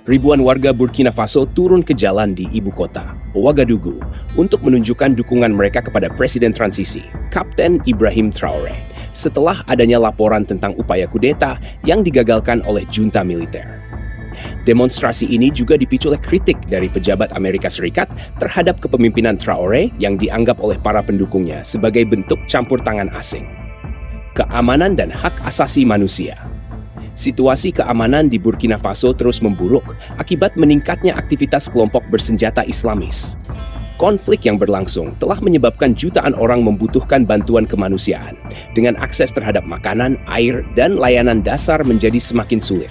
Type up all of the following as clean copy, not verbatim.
Ribuan warga Burkina Faso turun ke jalan di ibu kota, Ouagadougou, untuk menunjukkan dukungan mereka kepada Presiden transisi, Kapten Ibrahim Traoré, setelah adanya laporan tentang upaya kudeta yang digagalkan oleh junta militer. Demonstrasi ini juga dipicu oleh kritik dari pejabat Amerika Serikat terhadap kepemimpinan Traoré yang dianggap oleh para pendukungnya sebagai bentuk campur tangan asing. Keamanan dan hak asasi manusia. Situasi keamanan di Burkina Faso terus memburuk akibat meningkatnya aktivitas kelompok bersenjata Islamis. Konflik yang berlangsung telah menyebabkan jutaan orang membutuhkan bantuan kemanusiaan, dengan akses terhadap makanan, air, dan layanan dasar menjadi semakin sulit.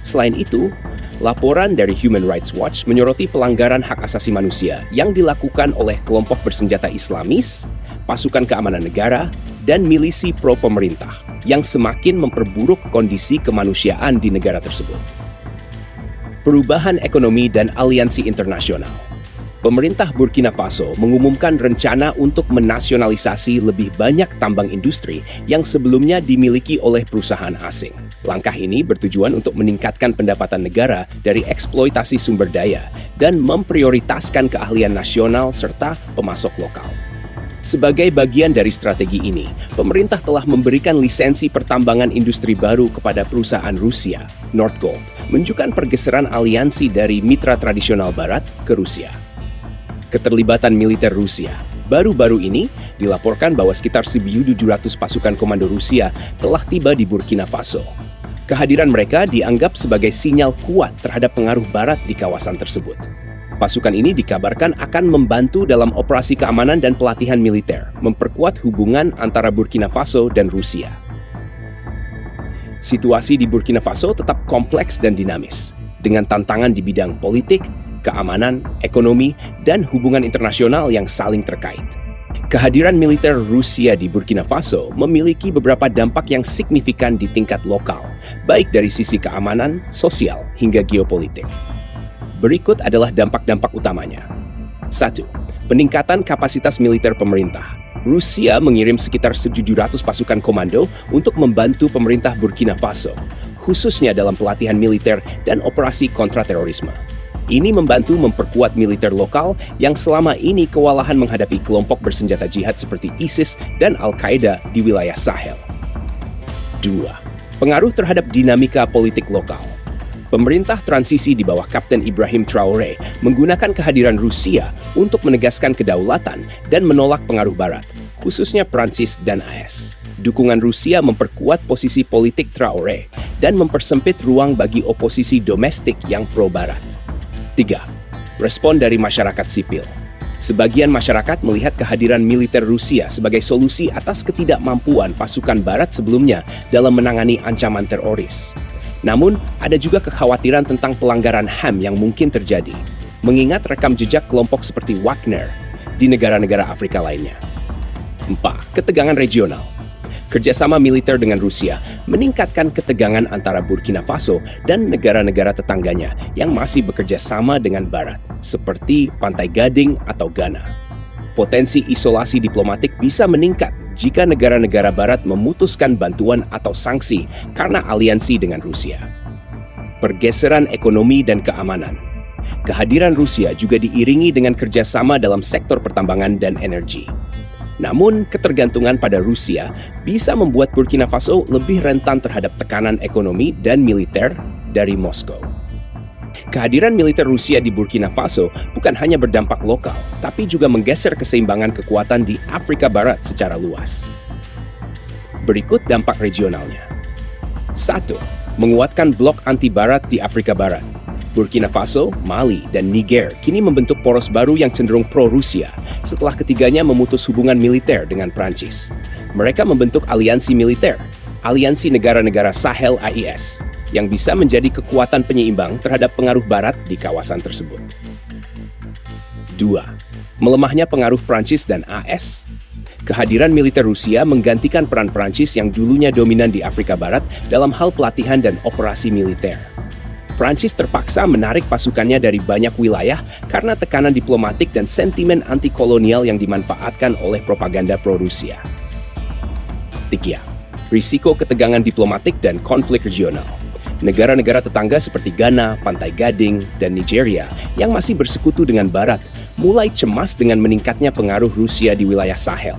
Selain itu, laporan dari Human Rights Watch menyoroti pelanggaran hak asasi manusia yang dilakukan oleh kelompok bersenjata Islamis, pasukan keamanan negara, dan milisi pro-pemerintah yang semakin memperburuk kondisi kemanusiaan di negara tersebut. Perubahan ekonomi dan aliansi internasional. Pemerintah Burkina Faso mengumumkan rencana untuk menasionalisasi lebih banyak tambang industri yang sebelumnya dimiliki oleh perusahaan asing. Langkah ini bertujuan untuk meningkatkan pendapatan negara dari eksploitasi sumber daya dan memprioritaskan keahlian nasional serta pemasok lokal. Sebagai bagian dari strategi ini, pemerintah telah memberikan lisensi pertambangan industri baru kepada perusahaan Rusia, Nordgold, menunjukkan pergeseran aliansi dari mitra tradisional Barat ke Rusia. Keterlibatan militer Rusia. Baru-baru ini dilaporkan bahwa sekitar 1.700 pasukan komando Rusia telah tiba di Burkina Faso. Kehadiran mereka dianggap sebagai sinyal kuat terhadap pengaruh Barat di kawasan tersebut. Pasukan ini dikabarkan akan membantu dalam operasi keamanan dan pelatihan militer, memperkuat hubungan antara Burkina Faso dan Rusia. Situasi di Burkina Faso tetap kompleks dan dinamis, dengan tantangan di bidang politik, keamanan, ekonomi, dan hubungan internasional yang saling terkait. Kehadiran militer Rusia di Burkina Faso memiliki beberapa dampak yang signifikan di tingkat lokal, baik dari sisi keamanan, sosial, hingga geopolitik. Berikut adalah dampak-dampak utamanya. 1. Peningkatan kapasitas militer pemerintah. Rusia mengirim sekitar 1.700 pasukan komando untuk membantu pemerintah Burkina Faso, khususnya dalam pelatihan militer dan operasi kontraterorisme. Ini membantu memperkuat militer lokal yang selama ini kewalahan menghadapi kelompok bersenjata jihad seperti ISIS dan Al-Qaeda di wilayah Sahel. 2. Pengaruh terhadap dinamika politik lokal. Pemerintah transisi di bawah Kapten Ibrahim Traoré menggunakan kehadiran Rusia untuk menegaskan kedaulatan dan menolak pengaruh Barat, khususnya Prancis dan AS. Dukungan Rusia memperkuat posisi politik Traoré dan mempersempit ruang bagi oposisi domestik yang pro-Barat. 3. Respon dari masyarakat sipil. Sebagian masyarakat melihat kehadiran militer Rusia sebagai solusi atas ketidakmampuan pasukan Barat sebelumnya dalam menangani ancaman teroris. Namun, ada juga kekhawatiran tentang pelanggaran HAM yang mungkin terjadi, mengingat rekam jejak kelompok seperti Wagner di negara-negara Afrika lainnya. 4. Ketegangan regional. Kerjasama militer dengan Rusia meningkatkan ketegangan antara Burkina Faso dan negara-negara tetangganya yang masih bekerja sama dengan Barat, seperti Pantai Gading atau Ghana. Potensi isolasi diplomatik bisa meningkat jika negara-negara Barat memutuskan bantuan atau sanksi karena aliansi dengan Rusia. Pergeseran ekonomi dan keamanan. Kehadiran Rusia juga diiringi dengan kerjasama dalam sektor pertambangan dan energi. Namun, ketergantungan pada Rusia bisa membuat Burkina Faso lebih rentan terhadap tekanan ekonomi dan militer dari Moskow. Kehadiran militer Rusia di Burkina Faso bukan hanya berdampak lokal, tapi juga menggeser keseimbangan kekuatan di Afrika Barat secara luas. Berikut dampak regionalnya. 1. Menguatkan blok anti-Barat di Afrika Barat. Burkina Faso, Mali, dan Niger kini membentuk poros baru yang cenderung pro-Rusia setelah ketiganya memutus hubungan militer dengan Prancis. Mereka membentuk aliansi militer, Aliansi Negara-Negara Sahel AIS, yang bisa menjadi kekuatan penyeimbang terhadap pengaruh Barat di kawasan tersebut. 2. Melemahnya pengaruh Prancis dan AS. Kehadiran militer Rusia menggantikan peran Prancis yang dulunya dominan di Afrika Barat dalam hal pelatihan dan operasi militer. Prancis terpaksa menarik pasukannya dari banyak wilayah karena tekanan diplomatik dan sentimen anti-kolonial yang dimanfaatkan oleh propaganda pro-Rusia. 3. Risiko ketegangan diplomatik dan konflik regional. Negara-negara tetangga seperti Ghana, Pantai Gading, dan Nigeria yang masih bersekutu dengan Barat mulai cemas dengan meningkatnya pengaruh Rusia di wilayah Sahel.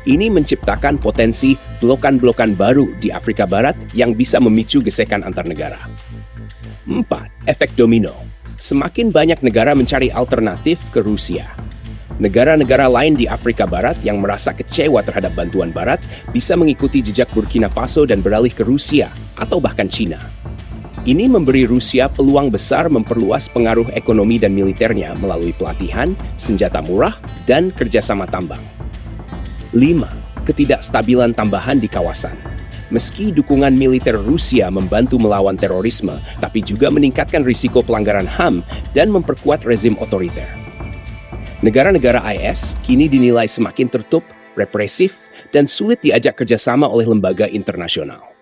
Ini menciptakan potensi blokan-blokan baru di Afrika Barat yang bisa memicu gesekan antar negara. 4. Efek domino. Semakin banyak negara mencari alternatif ke Rusia. Negara-negara lain di Afrika Barat yang merasa kecewa terhadap bantuan Barat bisa mengikuti jejak Burkina Faso dan beralih ke Rusia atau bahkan Cina. Ini memberi Rusia peluang besar memperluas pengaruh ekonomi dan militernya melalui pelatihan, senjata murah, dan kerjasama tambang. 5. Ketidakstabilan tambahan di kawasan. Meski dukungan militer Rusia membantu melawan terorisme, tapi juga meningkatkan risiko pelanggaran HAM dan memperkuat rezim otoriter. Negara-negara IS kini dinilai semakin tertutup, represif, dan sulit diajak kerjasama oleh lembaga internasional.